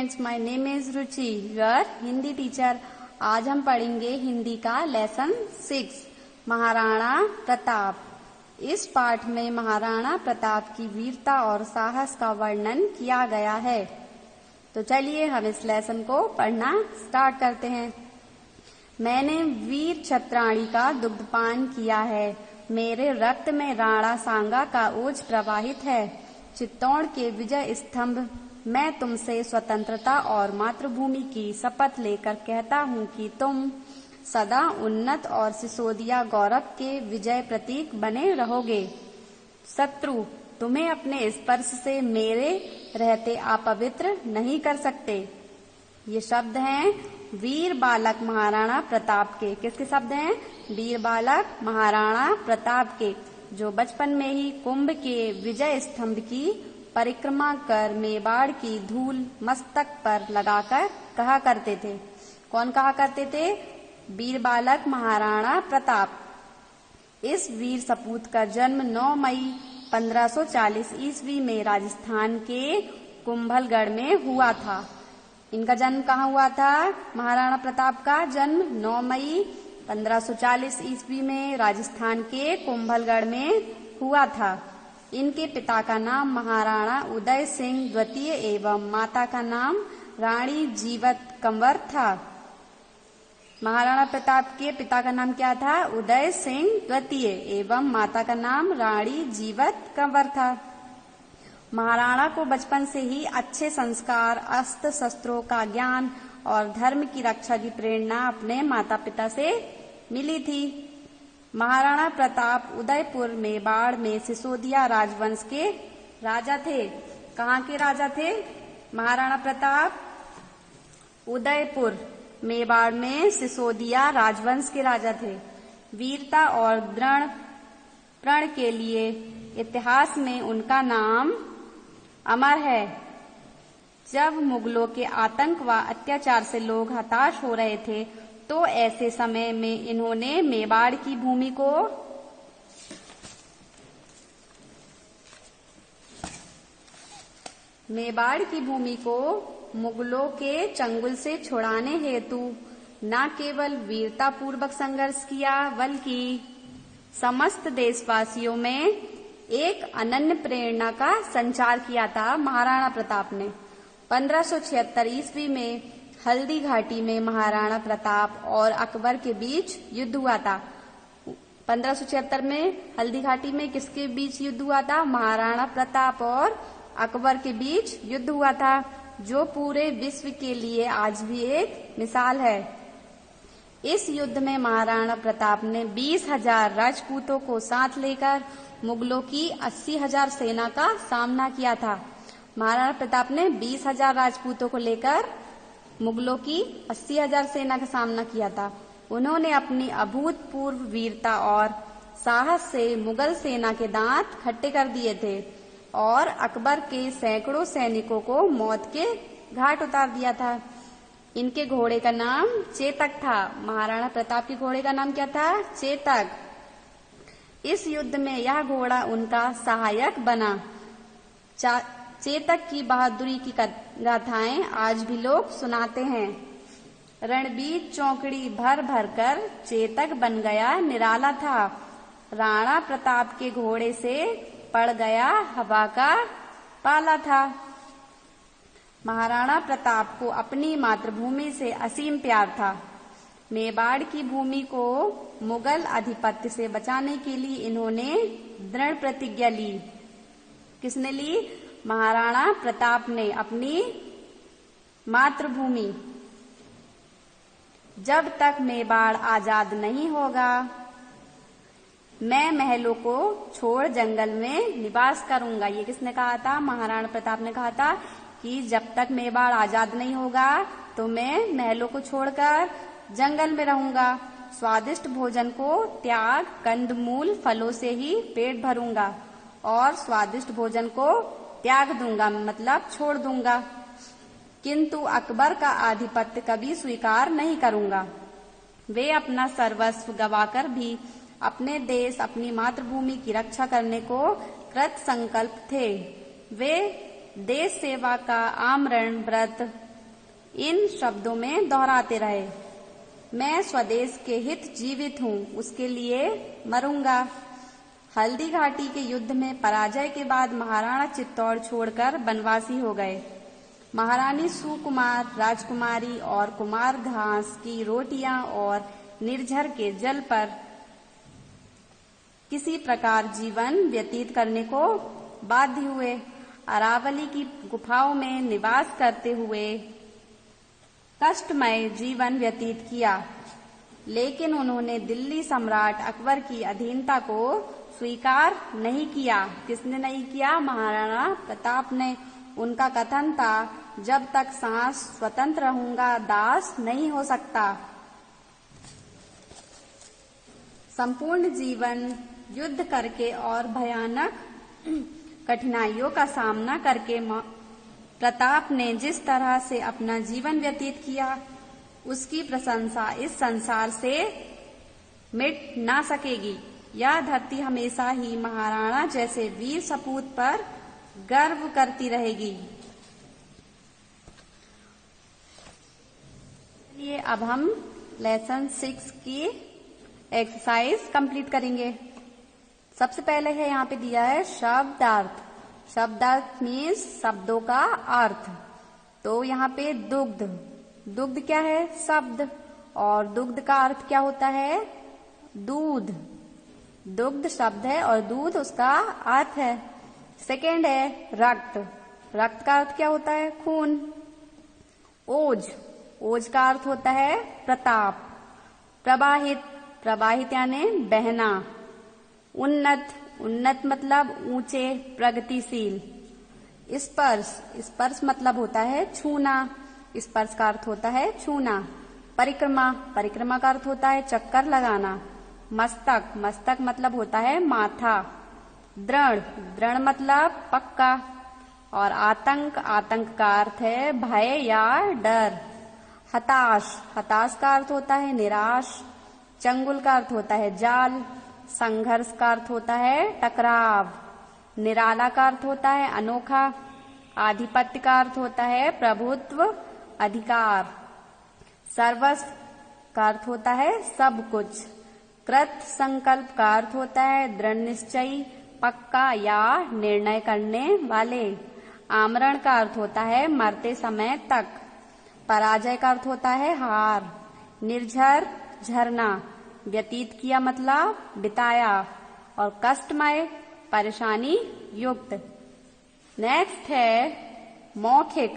Students, my name is Ruchi, your Hindi teacher. आज हम पढ़ेंगे हिंदी का लेसन 6 महाराणा प्रताप। इस पाठ में महाराणा प्रताप की वीरता और साहस का वर्णन किया गया है। तो चलिए हम इस लेसन को पढ़ना स्टार्ट करते हैं। मैंने वीर छत्राणी का दुग्धपान किया है, मेरे रक्त में राणा सांगा का ओज प्रवाहित है। चित्तौड़ के विजय स्तंभ, मैं तुमसे स्वतंत्रता और मातृभूमि की शपथ लेकर कहता हूँ कि तुम सदा उन्नत और सिसोदिया गौरव के विजय प्रतीक बने रहोगे। शत्रु तुम्हें अपने स्पर्श से मेरे रहते अपवित्र नहीं कर सकते। ये शब्द हैं वीर बालक महाराणा प्रताप के। किसके शब्द हैं? वीर बालक महाराणा प्रताप के, जो बचपन में ही कुंभ के विजय स्तंभ की परिक्रमा कर मेवाड़ की धूल मस्तक पर लगाकर कहा करते थे। कौन कहा करते थे? वीर बालक महाराणा प्रताप। इस वीर सपूत का जन्म 9 मई 1540 ईस्वी में राजस्थान के कुंभलगढ़ में हुआ था। इनका जन्म कहाँ हुआ था? महाराणा प्रताप का जन्म 9 मई 1540 ईस्वी में राजस्थान के कुंभलगढ़ में हुआ था। इनके पिता का नाम महाराणा उदय सिंह द्वितीय एवं माता का नाम रानी जीवत कंवर था। महाराणा प्रताप के पिता का नाम क्या था? उदय सिंह द्वितीय एवं माता का नाम रानी जीवत कंवर था। महाराणा को बचपन से ही अच्छे संस्कार, अस्त्र शस्त्रों का ज्ञान और धर्म की रक्षा की प्रेरणा अपने माता पिता से मिली थी। महाराणा प्रताप उदयपुर मेवाड़ में सिसोदिया राजवंश के राजा थे। कहाँ के राजा थे? महाराणा प्रताप उदयपुर मेवाड़ में सिसोदिया राजवंश के राजा थे। वीरता और दृढ़ प्रण के लिए इतिहास में उनका नाम अमर है। जब मुगलों के आतंक व अत्याचार से लोग हताश हो रहे थे, तो ऐसे समय में इन्होंने मेवाड़ की भूमि को मुगलों के चंगुल से छुड़ाने हेतु न केवल वीरता पूर्वक संघर्ष किया, बल्कि समस्त देशवासियों में एक अनन्य प्रेरणा का संचार किया था। महाराणा प्रताप ने 1576 ईस्वी में हल्दी घाटी में महाराणा प्रताप और अकबर के बीच युद्ध हुआ था। 1576 में हल्दी घाटी में किसके बीच युद्ध हुआ था? महाराणा प्रताप और अकबर के बीच युद्ध हुआ था, जो पूरे विश्व के लिए आज भी एक मिसाल है। इस युद्ध में महाराणा प्रताप ने 20,000 राजपूतों को साथ लेकर मुगलों की 80,000 सेना का सामना किया था। महाराणा प्रताप ने 20,000 राजपूतों को लेकर मुगलों की 80,000 सेना का सामना किया था। उन्होंने अपनी अभूतपूर्व वीरता और साहस से मुगल सेना के दांत खट्टे कर दिए थे और अकबर के सैकड़ों सैनिकों को मौत के घाट उतार दिया था। इनके घोड़े का नाम चेतक था। महाराणा प्रताप के घोड़े का नाम क्या था? चेतक। इस युद्ध में यह घोड़ा उनका सहायक बना। चेतक की बहादुरी की गाथाएं आज भी लोग सुनाते हैं। रणबीर चौकड़ी भर भर कर चेतक बन गया निराला था। राणा प्रताप के घोड़े से पड़ गया हवा का पाला था। महाराणा प्रताप को अपनी मातृभूमि से असीम प्यार था। मेवाड़ की भूमि को मुगल आधिपत्य से बचाने के लिए इन्होंने दृढ़ प्रतिज्ञा ली। किसने ली? महाराणा प्रताप ने अपनी मातृभूमि। जब तक मेवाड़ आजाद नहीं होगा, मैं महलों को छोड़ जंगल में निवास करूंगा। ये किसने कहा था? महाराणा प्रताप ने कहा था कि जब तक मेवाड़ आजाद नहीं होगा तो मैं महलों को छोड़कर जंगल में रहूंगा। स्वादिष्ट भोजन को त्याग कंदमूल फलों से ही पेट भरूंगा और स्वादिष्ट भोजन को त्याग दूंगा, मतलब छोड़ दूंगा। किंतु अकबर का आधिपत्य कभी स्वीकार नहीं करूंगा। वे अपना सर्वस्व गवाकर भी अपने देश, अपनी मातृभूमि की रक्षा करने को कृत संकल्प थे। वे देश सेवा का आमरण व्रत इन शब्दों में दोहराते रहे। मैं स्वदेश के हित जीवित हूँ, उसके लिए मरूंगा। हल्दी घाटी के युद्ध में पराजय के बाद महाराणा चित्तौड़ छोड़कर बनवासी हो गए। महारानी सुकुमार, राजकुमारी और कुमार घास की रोटियां और निर्झर के जल पर किसी प्रकार जीवन व्यतीत करने को बाध्य हुए। अरावली की गुफाओं में निवास करते हुए कष्टमय जीवन व्यतीत किया, लेकिन उन्होंने दिल्ली सम्राट अकबर की अधीनता को स्वीकार नहीं किया। किसने नहीं किया? महाराणा प्रताप ने। उनका कथन था, जब तक सांस स्वतंत्र रहूंगा, दास नहीं हो सकता। संपूर्ण जीवन युद्ध करके और भयानक कठिनाइयों का सामना करके प्रताप ने जिस तरह से अपना जीवन व्यतीत किया, उसकी प्रशंसा इस संसार से मिट ना सकेगी। यह धरती हमेशा ही महाराणा जैसे वीर सपूत पर गर्व करती रहेगी। चलिए अब हम लेसन 6 की एक्सरसाइज कंप्लीट करेंगे। सबसे पहले है यहाँ पे दिया है शब्दार्थ। शब्दार्थ मीन्स शब्दों का अर्थ। तो यहाँ पे दुग्ध, दुग्ध क्या है? शब्द। और दुग्ध का अर्थ क्या होता है? दूध। दुग्ध शब्द है और दूध उसका अर्थ है। सेकेंड है रक्त। रक्त का अर्थ क्या होता है? खून। ओज, ओज का अर्थ होता है प्रताप। प्रवाहित, प्रवाहित यानी बहना। उन्नत, उन्नत मतलब ऊंचे, प्रगतिशील। स्पर्श, स्पर्श मतलब होता है छूना। स्पर्श का अर्थ होता है छूना। परिक्रमा, परिक्रमा का अर्थ होता है चक्कर लगाना। मस्तक, मस्तक मतलब होता है माथा। दृढ़, दृढ़ मतलब पक्का। और आतंक, आतंक का अर्थ है भय या डर। हताश, हताश का अर्थ होता है निराश। चंगुल का अर्थ होता है जाल। संघर्ष का अर्थ होता है टकराव। निराला का अर्थ होता है अनोखा। आधिपत्य का अर्थ होता है प्रभुत्व, अधिकार। सर्वस्व का अर्थ होता है सब कुछ। कृत संकल्प का अर्थ होता है दृढ़ निश्चयी, पक्का या निर्णय करने वाले। आमरण का अर्थ होता है मरते समय तक। पराजय का अर्थ होता है हार। निर्झर, झरना। व्यतीत किया मतलब बिताया। और कष्टमय, परेशानी युक्त। नेक्स्ट है मौखिक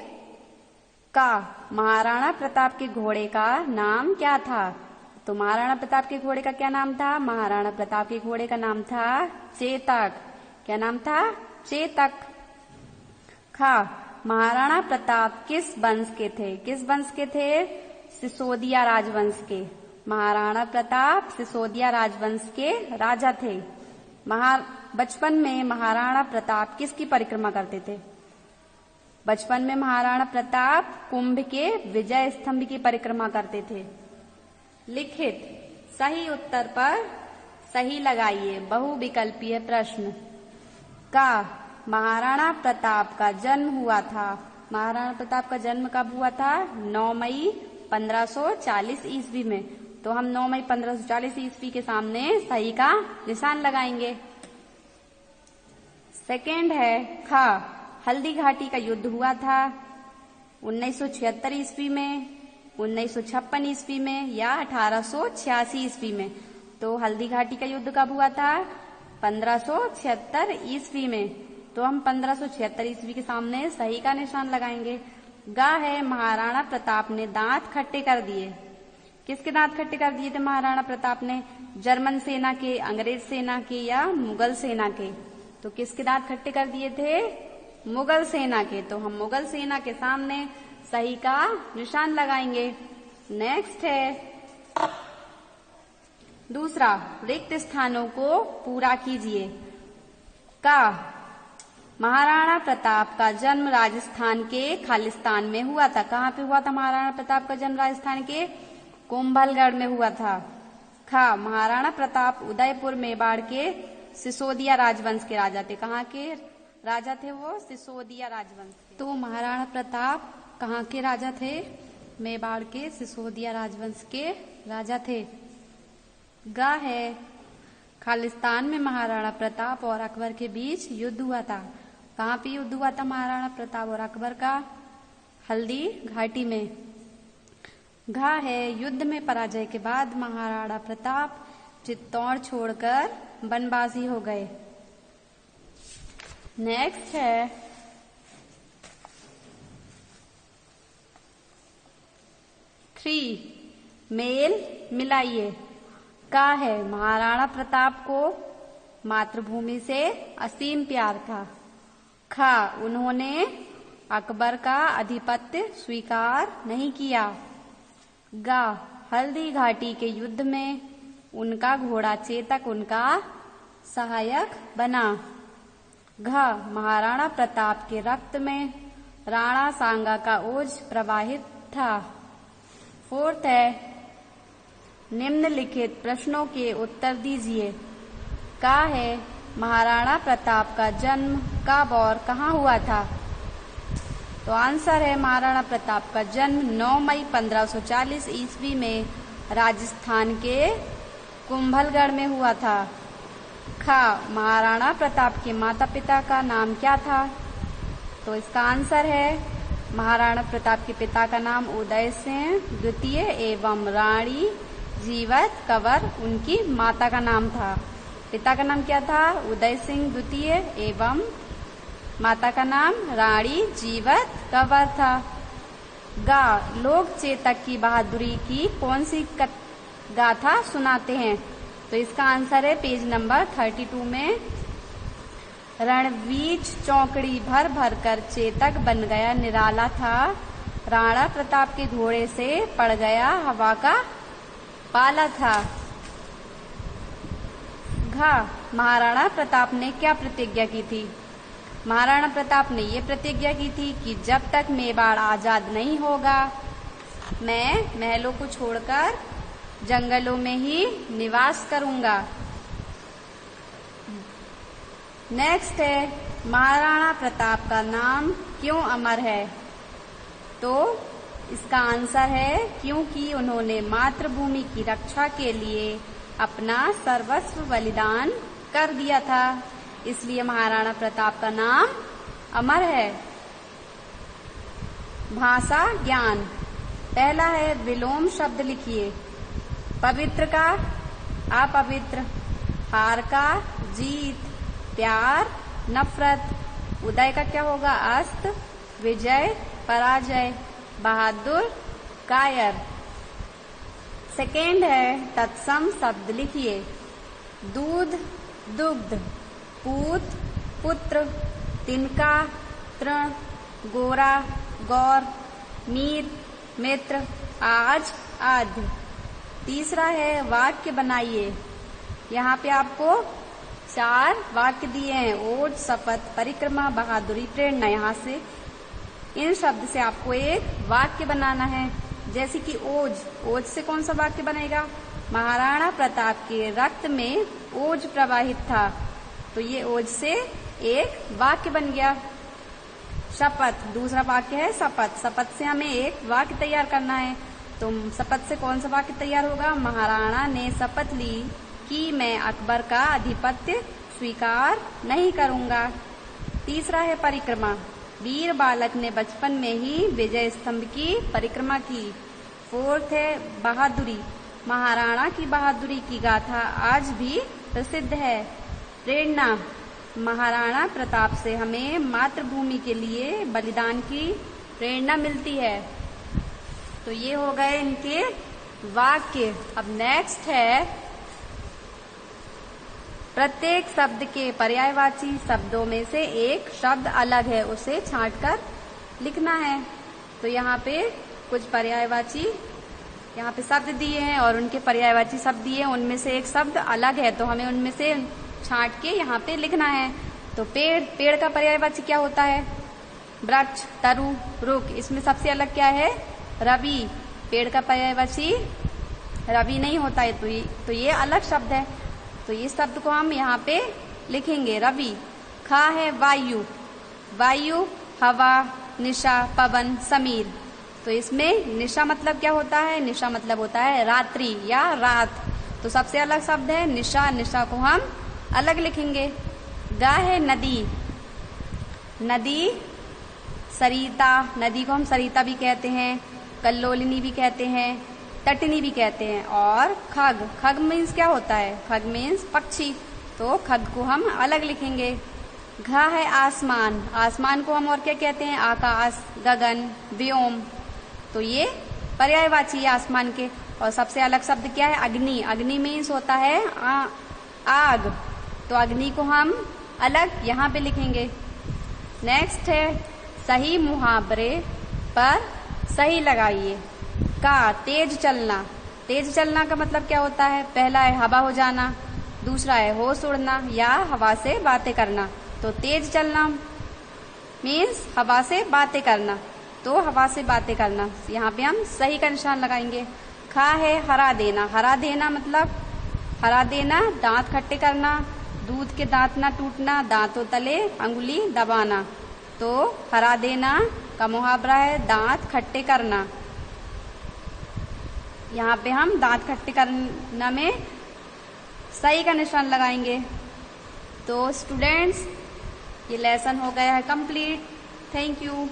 का। महाराणा प्रताप के घोड़े का नाम क्या था? तो महाराणा प्रताप के घोड़े का क्या नाम था? महाराणा प्रताप के घोड़े का नाम था चेतक। क्या नाम था? चेतक। खा, महाराणा प्रताप किस वंश के थे? किस वंश के थे? सिसोदिया राजवंश के। महाराणा प्रताप सिसोदिया राजवंश के राजा थे। बचपन में महाराणा प्रताप किसकी परिक्रमा करते थे? बचपन में महाराणा प्रताप कुंभ के विजय स्तंभ की परिक्रमा करते थे। लिखित सही उत्तर पर सही लगाइए। बहुविकल्पीय प्रश्न का। महाराणा प्रताप का जन्म हुआ था। महाराणा प्रताप का जन्म कब हुआ था? 9 मई 1540 ईस्वी में। तो हम 9 मई 1540 ईस्वी के सामने सही का निशान लगाएंगे। सेकेंड है खा, हल्दी घाटी का युद्ध हुआ था 1976 ईस्वी में, 1956 ईस्वी में या 1886 ईस्वी में। तो हल्दी घाटी का युद्ध कब हुआ था? 1576 ईस्वी में। तो हम 1576 ईस्वी के सामने सही का निशान लगाएंगे। गा है महाराणा प्रताप ने दांत खट्टे कर दिए। किसके दांत खट्टे कर दिए थे महाराणा प्रताप ने? जर्मन सेना के, अंग्रेज सेना के या मुगल सेना के? तो किसके दांत खट्टे कर दिए थे? मुगल सेना के। तो हम मुगल सेना के सामने सही का निशान लगाएंगे। नेक्स्ट है दूसरा, रिक्त स्थानों को पूरा कीजिए। का महाराणा प्रताप का जन्म राजस्थान के खालिस्तान में हुआ था। कहाँ पे हुआ था महाराणा प्रताप का जन्म? राजस्थान के कुंभलगढ़ में हुआ था। खा महाराणा प्रताप उदयपुर मेवाड़ के सिसोदिया राजवंश के राजा थे। कहाँ के राजा थे वो? सिसोदिया राजवंश के। तो महाराणा प्रताप कहाँ के राजा थे? मेवाड़ के सिसोदिया राजवंश के राजा थे। ग है खालिस्तान में महाराणा प्रताप और अकबर के बीच युद्ध हुआ था। कहाँ पे युद्ध हुआ था महाराणा प्रताप और अकबर का? हल्दी घाटी में। घा है युद्ध में पराजय के बाद महाराणा प्रताप चित्तौड़ छोड़कर बनवासी हो गए। नेक्स्ट है थ्री, मेल मिलाइए। का है महाराणा प्रताप को मातृभूमि से असीम प्यार था। खा उन्होंने अकबर का आधिपत्य स्वीकार नहीं किया। गा हल्दी घाटी के युद्ध में उनका घोड़ा चेतक उनका सहायक बना। घ महाराणा प्रताप के रक्त में राणा सांगा का ओज प्रवाहित था। फोर्थ है निम्नलिखित प्रश्नों के उत्तर दीजिए। का है महाराणा प्रताप का जन्म कब और कहाँ हुआ था? तो आंसर है महाराणा प्रताप का जन्म 9 मई 1540 ईस्वी में राजस्थान के कुंभलगढ़ में हुआ था। खा महाराणा प्रताप के माता पिता का नाम क्या था? तो इसका आंसर है महाराणा प्रताप के पिता का नाम उदय सिंह द्वितीय एवं रानी जीवत कंवर उनकी माता का नाम था। पिता का नाम क्या था? उदय सिंह द्वितीय एवं माता का नाम रानी जीवत कंवर था। गा लोग चेतक की बहादुरी की कौन सी गाथा सुनाते हैं? तो इसका आंसर है पेज नंबर 32 में। रणवीच चौकड़ी भर भर कर चेतक बन गया निराला था। राणा प्रताप के घोड़े से पड़ गया हवा का पाला था। घा महाराणा प्रताप ने क्या प्रतिज्ञा की थी? महाराणा प्रताप ने ये प्रतिज्ञा की थी कि जब तक मेवाड़ आजाद नहीं होगा मैं महलों को छोड़कर जंगलों में ही निवास करूंगा। नेक्स्ट है महाराणा प्रताप का नाम क्यों अमर है? तो इसका आंसर है क्योंकि उन्होंने मातृभूमि की रक्षा के लिए अपना सर्वस्व बलिदान कर दिया था, इसलिए महाराणा प्रताप का नाम अमर है। भाषा ज्ञान पहला है विलोम शब्द लिखिए। पवित्र का अपवित्र, हार का जीत, प्यार नफरत, उदय का क्या होगा? अस्त, विजय पराजय, बहादुर कायर। सेकेंड है तत्सम शब्द लिखिए। दूध दुग्ध, पूत पुत्र, तिनका तृण, गोरा गौर, मीत मित्र, आज आद्य। तीसरा है वाक्य बनाइए। यहाँ पे आपको 4 वाक्य दिए हैं। ओज, शपथ, परिक्रमा, बहादुरी, प्रेरणा। यहाँ से इन शब्द से आपको एक वाक्य बनाना है। जैसे कि ओज, ओज से कौन सा वाक्य बनेगा? महाराणा प्रताप के रक्त में ओज प्रवाहित था, तो ये ओज से एक वाक्य बन गया। शपथ दूसरा वाक्य है शपथ, शपथ से हमें एक वाक्य तैयार करना है, तो शपथ से कौन सा वाक्य तैयार होगा? महाराणा ने शपथ ली कि मैं अकबर का आधिपत्य स्वीकार नहीं करूंगा। तीसरा है परिक्रमा। वीर बालक ने बचपन में ही विजय स्तंभ की परिक्रमा की। फोर्थ है बहादुरी। महाराणा की बहादुरी की गाथा आज भी प्रसिद्ध है। प्रेरणा, महाराणा प्रताप से हमें मातृभूमि के लिए बलिदान की प्रेरणा मिलती है। तो ये हो गए इनके वाक्य। अब नेक्स्ट है प्रत्येक शब्द के पर्यायवाची शब्दों में से एक शब्द अलग है, उसे छांटकर लिखना है। तो यहाँ पे कुछ पर्यायवाची यहाँ पे शब्द दिए हैं और उनके पर्यायवाची शब्द दिए हैं, उनमें से एक शब्द अलग है, तो हमें उनमें से छांट के यहाँ पे लिखना है। तो पेड़, पेड़ का पर्यायवाची क्या होता है? वृक्ष, तरु, रुख। इसमें सबसे अलग क्या है? रवि। पेड़ का पर्यायवाची रवि नहीं होता है, तो ये अलग शब्द है। तो ये शब्द को हम यहाँ पे लिखेंगे रवि। खा है वायु। वायु, हवा, निशा, पवन, समीर। तो इसमें निशा मतलब क्या होता है? निशा मतलब होता है रात्रि या रात। तो सबसे अलग शब्द है निशा। निशा को हम अलग लिखेंगे। ग है नदी। नदी सरिता, नदी को हम सरिता भी कहते हैं, कल्लोलिनी भी कहते हैं, तटनी भी कहते हैं। और खग, खग मीन्स क्या होता है? खग मीन्स पक्षी। तो खग को हम अलग लिखेंगे। घ है आसमान। आसमान को हम और क्या कहते हैं? आकाश, गगन, व्योम। तो ये पर्यायवाची है आसमान के। और सबसे अलग शब्द क्या है? अग्नि। अग्नि मीन्स होता है आग। तो अग्नि को हम अलग यहाँ पे लिखेंगे। नेक्स्ट है सही मुहावरे पर सही लगाइए। का तेज चलना। तेज चलना का मतलब क्या होता है? पहला है हवा हो जाना, दूसरा है होश उड़ना या हवा से बातें करना। तो तेज चलना मीन्स हवा से बातें करना। तो हवा से बातें करना, यहाँ पे हम सही का निशान लगाएंगे। खा है हरा देना। हरा देना मतलब हरा देना, दांत खट्टे करना, दूध के दांत ना टूटना, दांतों तले अंगुली दबाना। तो हरा देना का मुहावरा है दांत खट्टे करना। यहाँ पे हम दांत खट्टे करना में सही का निशान लगाएंगे। तो स्टूडेंट्स, ये लेसन हो गया है कंप्लीट। Thank you.